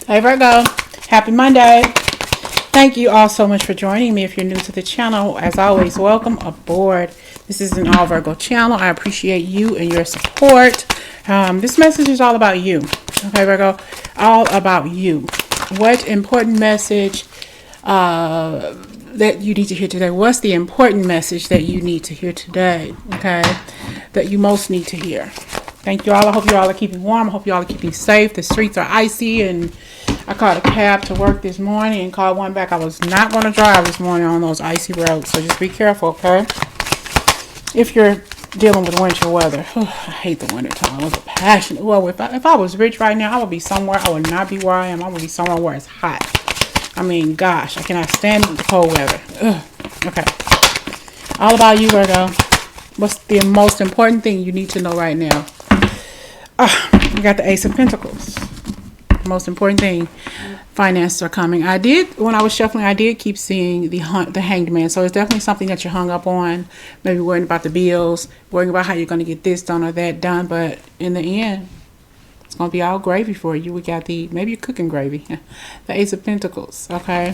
Hey Virgo, happy Monday. Thank you all so much for joining me. If you're new to the channel, as always, welcome aboard. This is an all Virgo channel. I appreciate you and your support. This message is all about you. Okay, Virgo, all about you. What important message that you need to hear today? What's the important message that you need to hear today? Okay, that you most need to hear. Thank you all. I hope you all are keeping warm. I hope you all are keeping safe. The streets are icy, and I caught a cab to work this morning and called one back. I was not going to drive this morning on those icy roads, so just be careful, okay? If you're dealing with winter weather. I hate the winter time. I was passionate. Well, if I was rich right now, I would be somewhere. I would not be where I am. I would be somewhere where it's hot. I mean, gosh, I cannot stand the cold weather. Ugh. Okay. All about you, Virgo. What's the most important thing you need to know right now? We got the Ace of Pentacles. Most important thing, finances are coming. When I was shuffling, I did keep seeing the Hanged Man. So it's definitely something that you're hung up on. Maybe worrying about the bills, worrying about how you're going to get this done or that done. But in the end, it's going to be all gravy for you. We got maybe you're cooking gravy. The Ace of Pentacles, okay?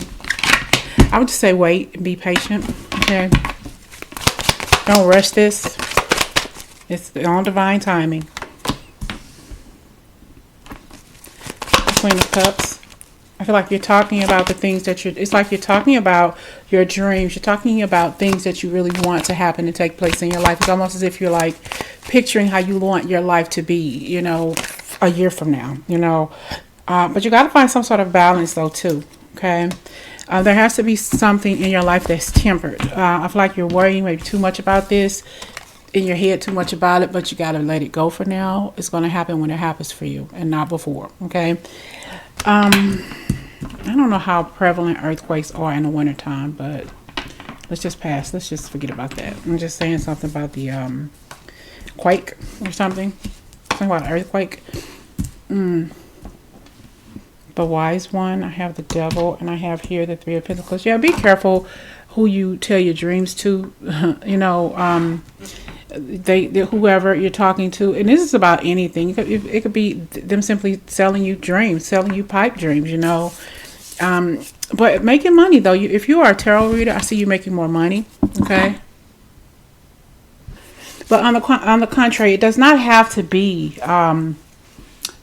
I would just say wait and be patient, okay? Don't rush this. It's on divine timing. Queen of Cups. I feel like you're talking about the things that it's like you're talking about your dreams. You're talking about things that you really want to happen and take place in your life. It's almost as if you're like picturing how you want your life to be, you know, a year from now, you know. But you got to find some sort of balance though too, okay? There has to be something in your life that's tempered. I feel like you're worrying maybe too much about this, in your head too much about it, but you got to let it go for now. It's going to happen when it happens for you and not before, okay? I don't know how prevalent earthquakes are in the wintertime, but let's just pass. Let's just forget about that. I'm just saying something about the quake or something. Something about earthquake. The Wise One. I have the Devil, and I have here the Three of Pentacles. Yeah, be careful who you tell your dreams to. You know, they whoever you're talking to, and this is about anything. It could be them simply selling you dreams, selling you pipe dreams, you know. But making money though. If you are a tarot reader, I see you making more money, okay? But on the contrary, it does not have to be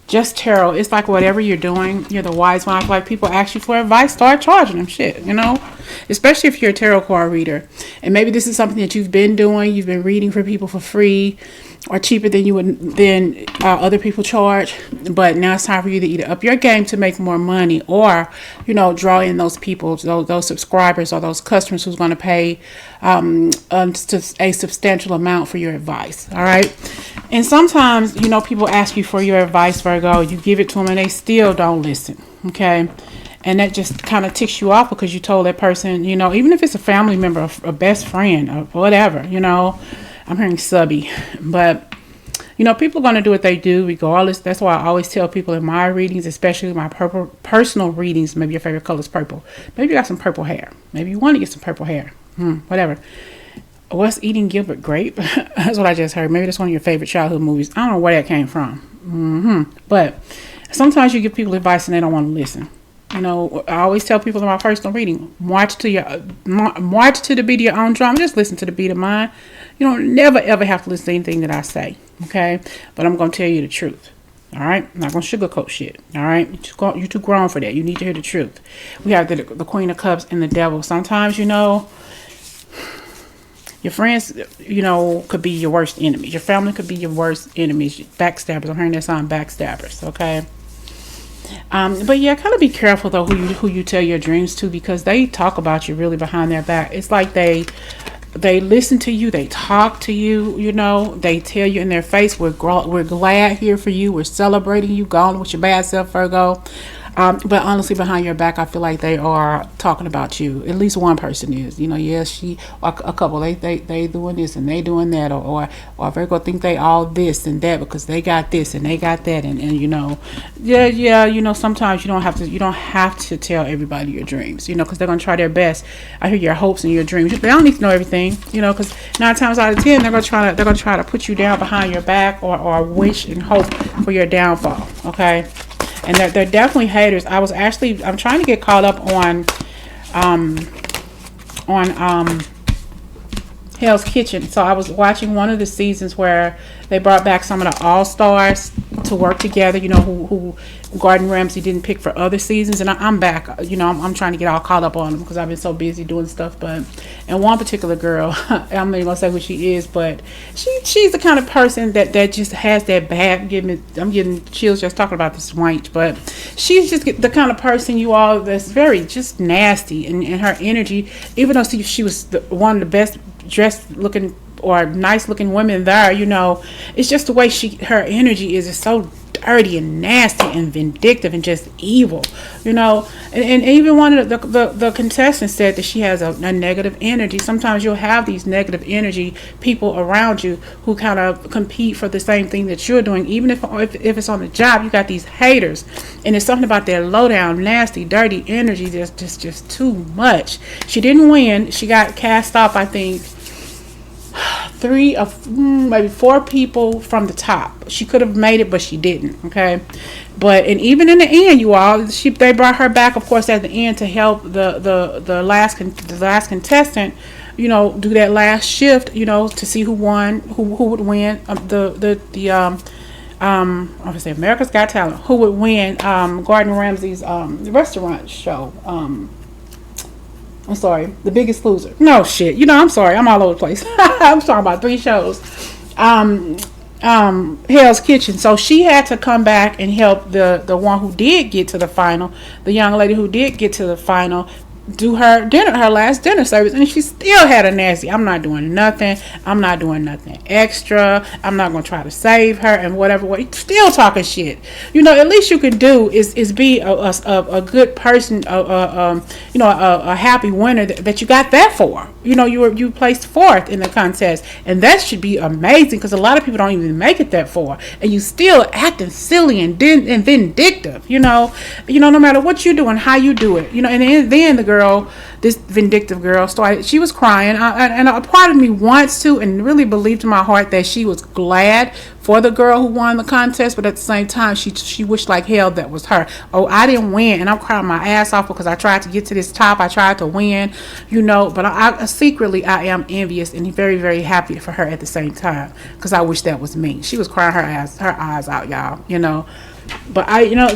just tarot. It's like whatever you're doing, you're the wise one. I feel like people ask you for advice, start charging them shit, you know? Especially if you're a tarot card reader. And maybe this is something that you've been doing. You've been reading for people for free or cheaper than other people charge. But now it's time for you to either up your game to make more money or, you know, draw in those people, those subscribers or those customers who's going to pay a substantial amount for your advice. All right. And sometimes, you know, people ask you for your advice, Virgo. You give it to them and they still don't listen. Okay. And that just kind of ticks you off because you told that person, you know, even if it's a family member, a best friend or whatever, you know. I'm hearing subby. But, you know, people are going to do what they do regardless. That's why I always tell people in my readings, especially my personal readings, maybe your favorite color is purple. Maybe you got some purple hair. Maybe you want to get some purple hair. Whatever. What's eating Gilbert Grape? That's what I just heard. Maybe that's one of your favorite childhood movies. I don't know where that came from. But sometimes you give people advice and they don't want to listen. You know, I always tell people in my personal reading, march to the beat of your own drum. Just listen to the beat of mine. You don't never, ever have to listen to anything that I say, okay? But I'm going to tell you the truth, all right? I'm not going to sugarcoat shit, all right? You're too grown for that. You need to hear the truth. We have the Queen of Cups and the Devil. Sometimes, you know, your friends, you know, could be your worst enemies. Your family could be your worst enemies. Backstabbers. I'm hearing that sound, backstabbers, okay? But yeah, kind of be careful though who you tell your dreams to, because they talk about you really behind their back. It's like they listen to you, they talk to you, you know, they tell you in their face, we're glad here for you, we're celebrating you, gone with your bad self, Virgo. But honestly, behind your back, I feel like they are talking about you. At least one person is. You know, yes, a couple, they doing this and they doing that, or Virgo think they all this and that because they got this and they got that, and you know, yeah, you know, sometimes you don't have to tell everybody your dreams, you know, because they're gonna try their best. I hear your hopes and your dreams. They don't need to know everything, you know, because 9 times out of 10 they're gonna try to put you down behind your back or wish and hope for your downfall. Okay. and they're definitely haters. I'm trying to get caught up on Hell's Kitchen. So I was watching one of the seasons where they brought back some of the all-stars to work together, who Gordon Ramsay didn't pick for other seasons. And I'm back, I'm trying to get all caught up on them because I've been so busy doing stuff. And one particular girl, I'm not even gonna say who she is, but she's the kind of person that just has that bad, I'm getting chills just talking about this wank, but she's just the kind of person that's very just nasty in her energy, even though she was one of the best dressed looking or nice looking women there, it's just the way her energy is so dirty and nasty and vindictive and just evil, and even one of the contestants said that she has a negative energy. Sometimes you'll have these negative energy people around you who kind of compete for the same thing that you're doing, even if it's on the job. You got these haters, and it's something about their low down, nasty, dirty energy that's just too much. She didn't win. She got cast off, I think, 3 of maybe 4 people from the top. She could have made it, but she didn't. Okay, and even in the end, they brought her back, of course, at the end to help the last contestant, do that last shift, to see who won, who would win obviously America's Got Talent, who would win Gordon Ramsay's restaurant show. I'm sorry, The Biggest Loser. No shit. I'm sorry. I'm all over the place. I'm talking about 3 shows. Hell's Kitchen. So she had to come back and help the one who did get to the final, the young lady who did get to the final, do her last dinner service, and she still had a nasty, I'm not doing nothing extra, I'm not going to try to save her, and whatever, still talking shit. At least you can do is be a good person, a happy winner that you got that for. You placed 4th in the contest, and that should be amazing, because a lot of people don't even make it that far, and you still acting silly and vindictive. No matter what you do and how you do it. And then the girl, this vindictive girl, she was crying, and a part of me wants to and really believed in my heart that she was glad for the girl who won the contest, but at the same time she wished like hell that was her. Oh, I didn't win, and I'm crying my ass off because I tried to get to this top, I tried to win, but I secretly I am envious and very, very happy for her at the same time, because I wish that was me. She was crying her eyes out, y'all. But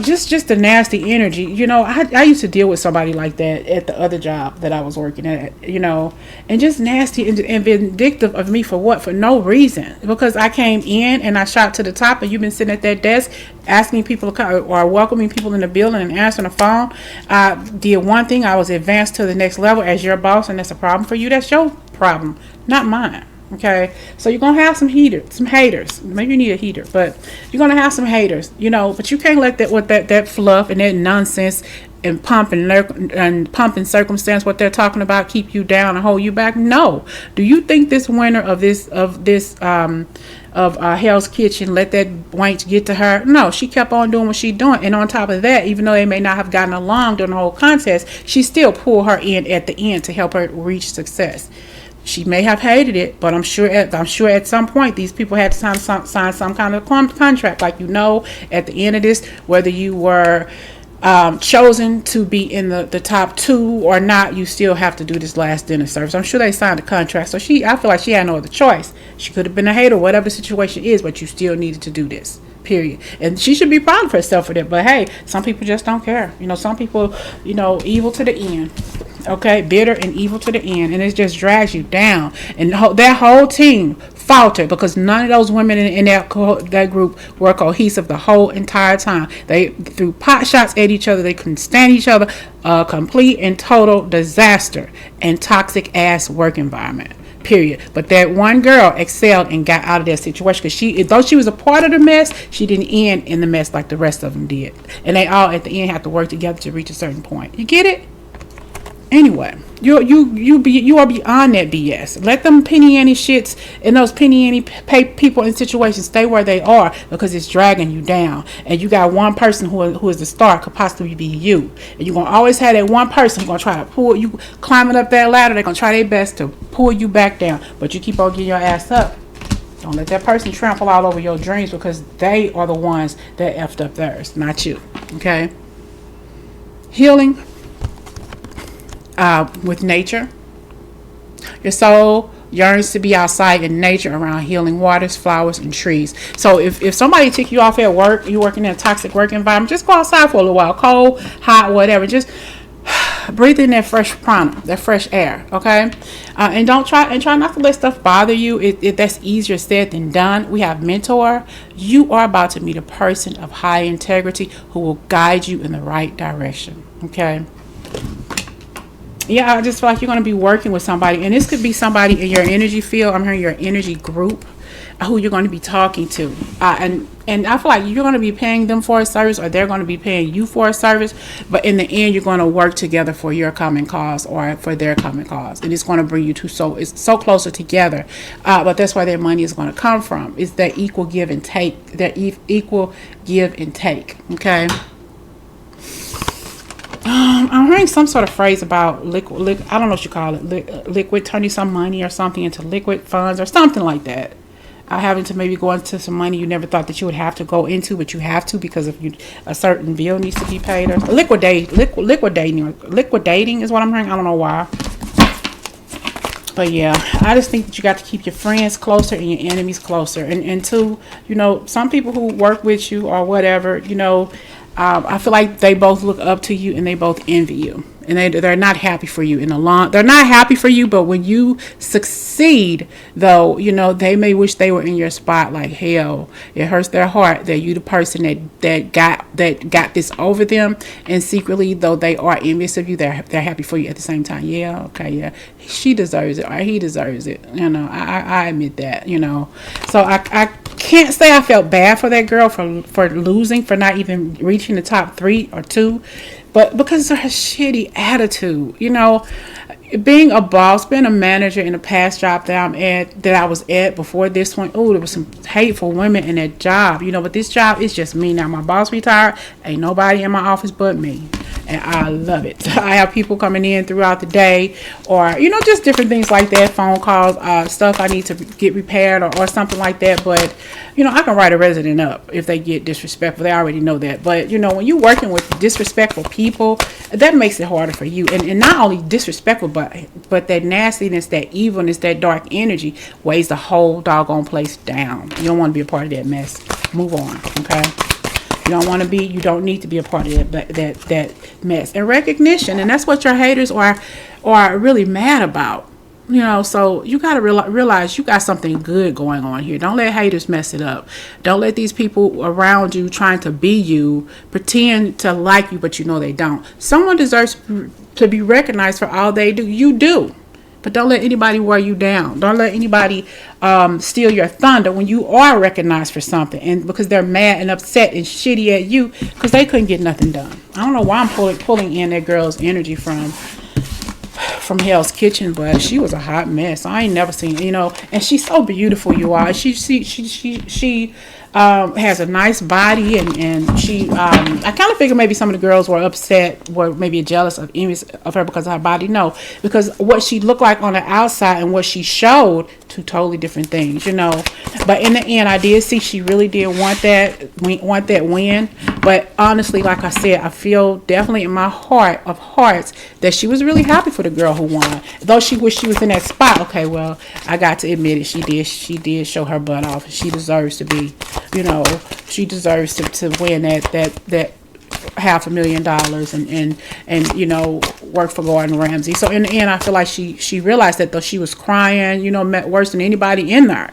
just the nasty energy. I used to deal with somebody like that at the other job that I was working at, and just nasty and vindictive of me for what? For no reason. Because I came in and I shot to the top, and you've been sitting at that desk asking people to come, or welcoming people in the building and answering the phone. I did one thing. I was advanced to the next level as your boss, and that's a problem for you. That's your problem, not mine. Okay, so you're gonna have some haters. Maybe you need a heater, but you're gonna have some haters, but you can't let that fluff and that nonsense and pump and circumstance, what they're talking about, keep you down and hold you back. No. Do you think this winner of Hell's Kitchen let that wank get to her? No, she kept on doing what she doing, and on top of that, even though they may not have gotten along during the whole contest, she still pulled her in at the end to help her reach success. She may have hated it, but I'm sure at some point these people had to sign some kind of contract. Like, at the end of this, whether you were chosen to be in the top 2 or not, you still have to do this last dinner service. I'm sure they signed a contract. So I feel like she had no other choice. She could have been a hater, whatever the situation is, but you still needed to do this. Period. And she should be proud of herself for that. But hey, some people just don't care. Some people, evil to the end. Okay, bitter and evil to the end, and it just drags you down. And that whole team faltered because none of those women in that group were cohesive the whole entire time. They threw pot shots at each other. They couldn't stand each other. Complete and total disaster and toxic ass work environment. Period. But that one girl excelled and got out of that situation because though she was a part of the mess, she didn't end in the mess like the rest of them did. And they all at the end have to work together to reach a certain point. You get it? Anyway, you are beyond that BS. Let them penny ante shits and those penny ante people in situations stay where they are, because it's dragging you down. And you got one person who is the star, could possibly be you. And you're gonna always have that one person who's gonna try to pull you, climbing up that ladder. They're gonna try their best to pull you back down, but you keep on getting your ass up. Don't let that person trample all over your dreams, because they are the ones that effed up theirs, not you. Okay? Healing with nature. Your soul yearns to be outside in nature, around healing waters, flowers, and trees. So if somebody took you off at work, you're working in a toxic work environment, just go outside for a little while, cold, hot, whatever. Just breathe in that fresh prana, that fresh air. Okay, and try not to let stuff bother you. That's easier said than done. We have mentor. You are about to meet a person of high integrity who will guide you in the right direction. Okay. Yeah, I just feel like you're going to be working with somebody, and this could be somebody in your energy field. I'm hearing your energy group, who you're going to be talking to, and I feel like you're going to be paying them for a service, or they're going to be paying you for a service. But in the end, you're going to work together for your common cause, or for their common cause, and it's going to bring you to it's so closer together. But that's where their money is going to come from. It's that equal give and take. Equal give and take. Okay. I'm hearing some sort of phrase about liquid. I don't know what you call it. Liquid, turning some money or something into liquid funds or something like that. Having to maybe go into some money you never thought that you would have to go into, but you have to because of a certain bill needs to be paid. Or liquidating is what I'm hearing. I don't know why. But yeah, I just think that you got to keep your friends closer and your enemies closer. And two, some people who work with you or whatever, I feel like they both look up to you and they both envy you, and they're not happy for you they're not happy for you. But when you succeed, though, they may wish they were in your spot. Like hell, it hurts their heart that you the person that got this over them, and secretly, though they are envious of you, they're happy for you at the same time. Yeah, okay, yeah, she deserves it, or he deserves it. I admit that. So I can't say I felt bad for that girl for losing, for not even reaching the top 3 or 2, but because of her shitty attitude. Being a boss, being a manager in a past job that I was at before this one. Oh, there was some hateful women in that job. But this job is just me now. My boss retired. Ain't nobody in my office but me, and I love it. I have people coming in throughout the day, or just different things like that. Phone calls, stuff I need to get repaired, or something like that. But I can write a resident up if they get disrespectful. They already know that. But when you're working with disrespectful people, that makes it harder for you. And not only disrespectful, but that nastiness, that evilness, that dark energy weighs the whole doggone place down. You don't want to be a part of that mess. Move on, okay? You don't need to be a part of that mess. And recognition, and that's what your haters are really mad about. So you got to realize you got something good going on here. Don't let haters mess it up. Don't let these people around you trying to be you pretend to like you, but they don't. Someone deserves to be recognized for all they do. You do. But don't let anybody wear you down. Don't let anybody steal your thunder when you are recognized for something, and because they're mad and upset and shitty at you because they couldn't get nothing done. I don't know why I'm pulling in that girl's energy from Hell's Kitchen, but she was a hot mess. I ain't never seen, and she's so beautiful, you are. She has a nice body, and she I kind of figured maybe some of the girls were upset, were maybe jealous of envious of her because of her body. No, because what she looked like on the outside and what she showed, two totally different things, But in the end, I did see she really did want that win. But honestly, like I said, I feel definitely in my heart of hearts that she was really happy for the girl who won. Though she wished she was in that spot. Okay, well, I got to admit it. She did show her butt off. She deserves to be, she deserves to win that $500,000 and work for Gordon Ramsay. So in the end, I feel like she realized that, though she was crying, worse than anybody in there.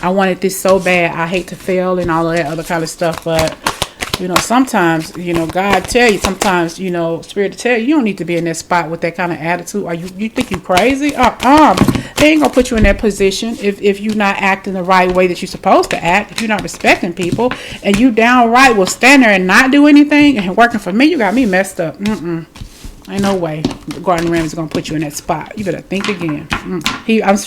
I wanted this so bad. I hate to fail and all of that other kind of stuff, but sometimes, God tell you, sometimes, Spirit to tell you, you don't need to be in that spot with that kind of attitude. Or you think you crazy? They ain't gonna put you in that position if you're not acting the right way that you're supposed to act, if you're not respecting people, and you downright will stand there and not do anything and working for me. You got me messed up. Ain't no way Gordon Ramsay's gonna put you in that spot. You better think again. I'm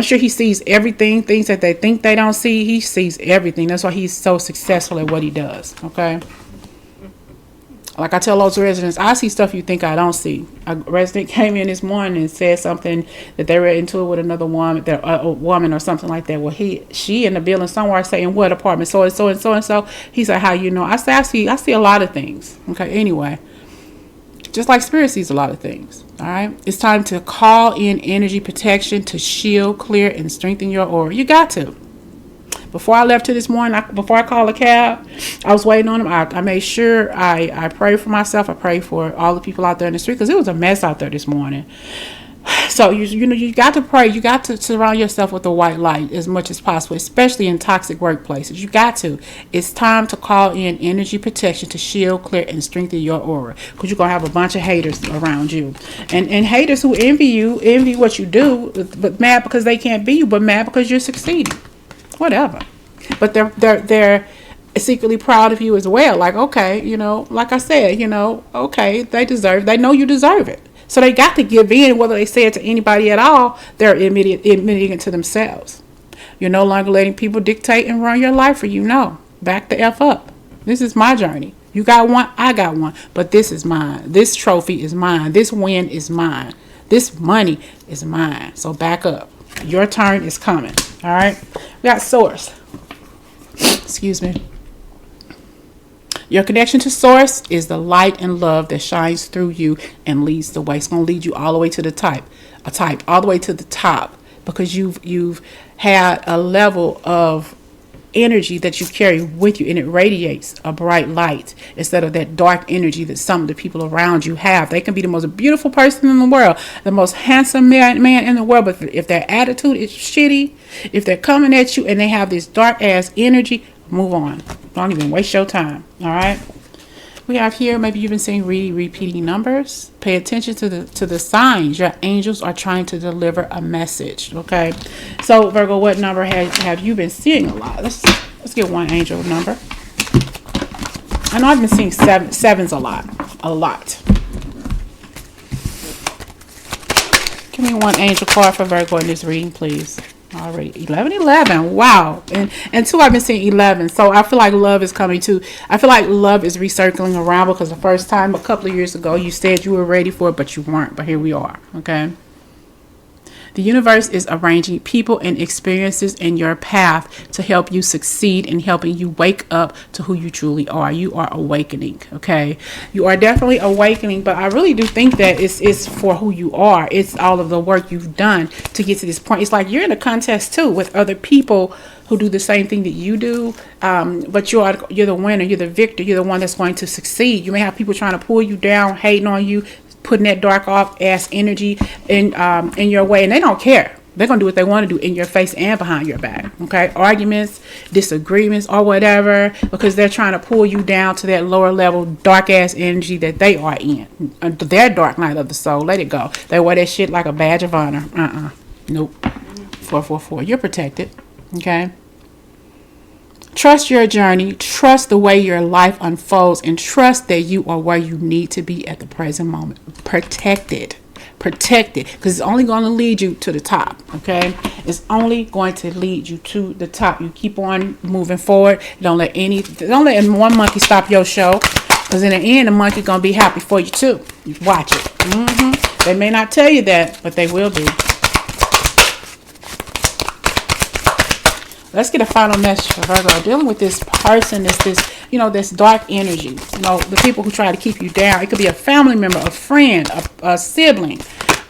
sure he sees everything. Things that they think they don't see, he sees everything. That's why he's so successful at what he does. Okay. Like I tell those residents, I see stuff you think I don't see. A resident came in this morning and said something that they were into it with another woman, a woman or something like that. Well, she in the building somewhere saying what apartment, so and so and so and so. He said, how you know? I say, I see a lot of things. Okay, anyway, just like spirit sees a lot of things. All right, it's time to call in energy protection to shield, clear, and strengthen your aura. You got to. Before I left here this morning, before I called a cab, I was waiting on him. I made sure I prayed for myself. I prayed for all the people out there in the street because it was a mess out there this morning. So you got to pray. You got to surround yourself with the white light as much as possible, especially in toxic workplaces. You got to. It's time to call in energy protection to shield, clear, and strengthen your aura, because you're gonna have a bunch of haters around you, and haters who envy what you do, but mad because they can't be you, but mad because you're succeeding. Whatever, but they're secretly proud of you as well. Like, okay, like I said, okay, they know you deserve it, so they got to give in. Whether they say it to anybody at all, they're admitting it to themselves. You're no longer letting people dictate and run your life for you. No, back the F up. This is my journey. You got one, I got one, but this is mine. This trophy is mine. This win is mine. This money is mine. So back up. Your turn is coming. All right. We got source. Excuse me. Your connection to source is the light and love that shines through you and leads the way. It's going to lead you all the way to the all the way to the top, because you've had a level of energy that you carry with you, and it radiates a bright light instead of that dark energy that some of the people around you have. They can be the most beautiful person in the world, the most handsome man in the world, but if their attitude is shitty, if they're coming at you and they have this dark ass energy, move on. Don't even waste your time. All right. We have here, maybe you've been seeing repeating numbers. Pay attention to the signs. Your angels are trying to deliver a message. Okay. So Virgo, what number have you been seeing a lot? Let's get one angel number. I know I've been seeing sevens a lot. Give me one angel card for Virgo in this reading, please. Already 11. Wow. And two, I've been seeing 11. So I feel like love is coming too. I feel like love is recircling around, because the first time a couple of years ago you said you were ready for it, but you weren't. But here we are. Okay. The universe is arranging people and experiences in your path to help you succeed and helping you wake up to who you truly are. You are awakening, okay? You are definitely awakening, but I really do think that it's for who you are. It's all of the work you've done to get to this point. It's like you're in a contest too with other people who do the same thing that you do, but you're the winner, you're the victor, you're the one that's going to succeed. You may have people trying to pull you down, hating on you, putting that dark off ass energy in your way, and they don't care. They're gonna do what they want to do in your face and behind your back. Okay, arguments, disagreements, or whatever, because they're trying to pull you down to that lower level dark ass energy that they are in. Their dark night of the soul. Let it go. They wear that shit like a badge of honor. Nope. 444. You're protected. Okay. Trust your journey, trust the way your life unfolds, and trust that you are where you need to be at the present moment. Protected, because it's only going to lead you to the top, okay? It's only going to lead you to the top. You keep on moving forward. Don't let one monkey stop your show, because in the end, the monkey going to be happy for you too. You watch it. They may not tell you that, but they will be. Let's get a final message for Virgo. Dealing with this person, this dark energy. The people who try to keep you down. It could be a family member, a friend, a sibling,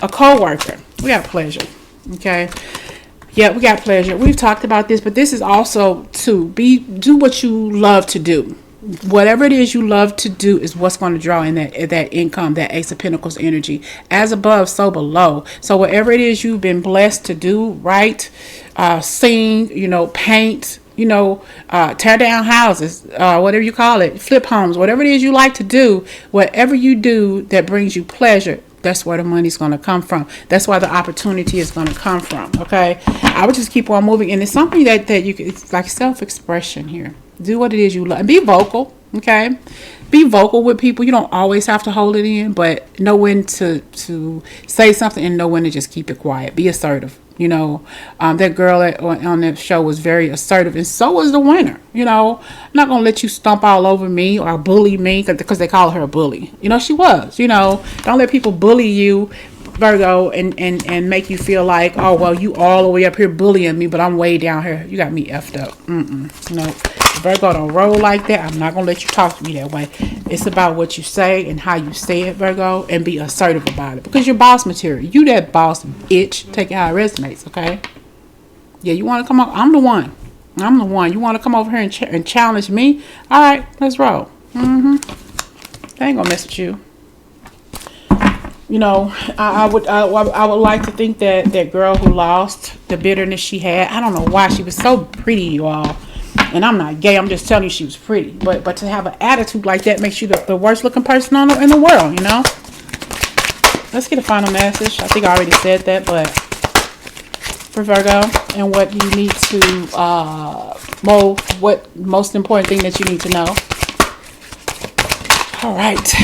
a co-worker. We got pleasure. Okay. Yeah, we got pleasure. We've talked about this, but this is also to do what you love to do. Whatever it is you love to do is what's going to draw in that income, that Ace of Pentacles energy. As above, so below. So whatever it is you've been blessed to do, write, sing, paint, tear down houses, whatever you call it, flip homes, whatever it is you like to do, whatever you do that brings you pleasure, that's where the money's going to come from. That's where the opportunity is going to come from. Okay. I would just keep on moving. And it's something that you can, it's like self-expression here. Do what it is you love. Be vocal. Okay, be vocal with people. You don't always have to hold it in, but know when to say something and know when to just keep it quiet. Be assertive. That girl on that show was very assertive, and so was the winner. I'm not gonna let you stomp all over me or bully me because they call her a bully. She was. Don't let people bully you, Virgo, and make you feel like, oh well, you all the way up here bullying me, but I'm way down here. You got me effed up. No, Virgo don't roll like that. I'm not gonna let you talk to me that way. It's about what you say and how you say it, Virgo, and be assertive about it because you're boss material. You that boss itch. Take it how it resonates. Okay. Yeah, you want to come up? I'm the one. You want to come over here and challenge me? All right, let's roll. They ain't gonna mess with you. I would like to think that girl who lost, the bitterness she had. I don't know why she was so pretty, you all. And I'm not gay. I'm just telling you she was pretty. But to have an attitude like that makes you the worst looking person in the world. Let's get a final message. I think I already said that, but for Virgo and what you need to what most important thing that you need to know. All right.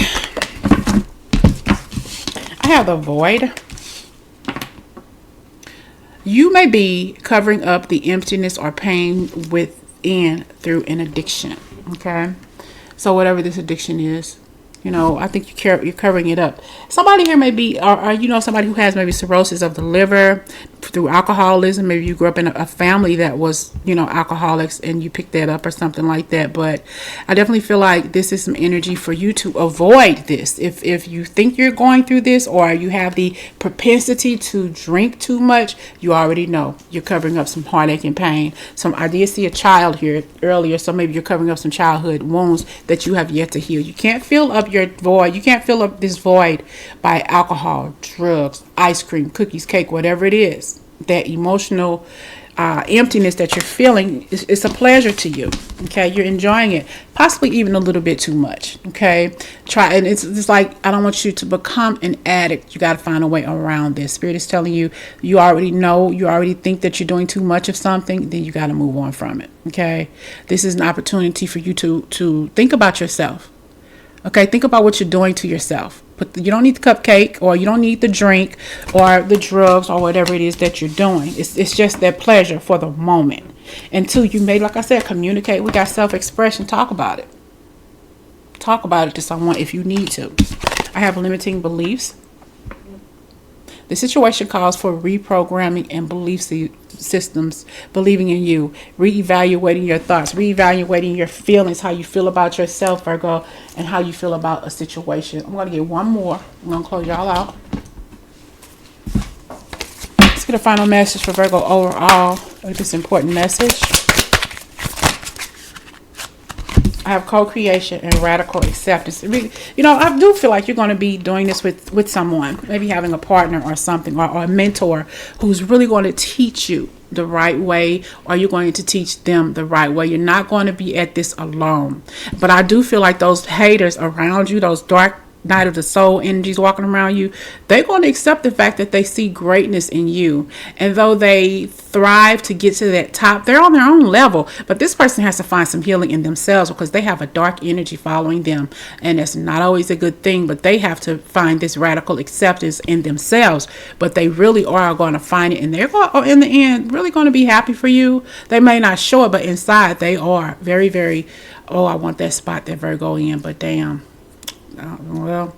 I have the Void. You may be covering up the emptiness or pain within through an addiction. Okay. So whatever this addiction is, I think you're covering it up. Somebody here may be, or somebody who has maybe cirrhosis of the liver through alcoholism. Maybe you grew up in a family that was, alcoholics and you picked that up or something like that. But I definitely feel like this is some energy for you to avoid this. If you think you're going through this or you have the propensity to drink too much, you already know you're covering up some heartache and pain. I did see a child here earlier, so maybe you're covering up some childhood wounds that you have yet to heal. You can't fill up your void. You can't fill up this void by alcohol, drugs, ice cream, cookies, cake, whatever it is. That emotional emptiness that you're feeling is a pleasure to you. Okay, you're enjoying it, possibly even a little bit too much. Okay, and it's like, I don't want you to become an addict. You got to find a way around this. Spirit is telling you, you already think that you're doing too much of something, then you got to move on from it. Okay, this is an opportunity for you to think about yourself. Okay, think about what you're doing to yourself. But you don't need the cupcake, or you don't need the drink or the drugs or whatever it is that you're doing. It's just that pleasure for the moment. Until you may, like I said, communicate. We got self-expression. Talk about it. Talk about it to someone if you need to. I have limiting beliefs. The situation calls for reprogramming and belief systems, believing in you, reevaluating your thoughts, reevaluating your feelings, how you feel about yourself, Virgo, and how you feel about a situation. I'm going to get one more. I'm going to close y'all out. Let's get a final message for Virgo overall with this important message. I have co-creation and radical acceptance. I do feel like you're going to be doing this with someone, maybe having a partner or something, or a mentor who's really going to teach you the right way, or you're going to teach them the right way. You're not going to be at this alone. But I do feel like those haters around you, those dark night of the soul energies walking around you, they're going to accept the fact that they see greatness in you. And though they thrive to get to that top, they're on their own level. But this person has to find some healing in themselves because they have a dark energy following them. And it's not always a good thing, but they have to find this radical acceptance in themselves. But they really are going to find it. And they're going, in the end, really going to be happy for you. They may not show it, but inside they are very, very, oh, I want that spot that Virgo in, but damn. Well,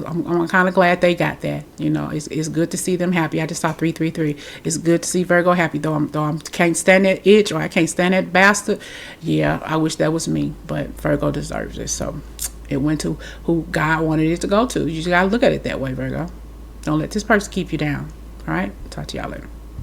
I'm kind of glad they got that. It's good to see them happy. I just saw 333. It's good to see Virgo happy, though I can't stand that itch, or I can't stand that bastard. Yeah, I wish that was me, but Virgo deserves it. So it went to who God wanted it to go to. You just gotta look at it that way, Virgo. Don't let this person keep you down. All right, talk to y'all later.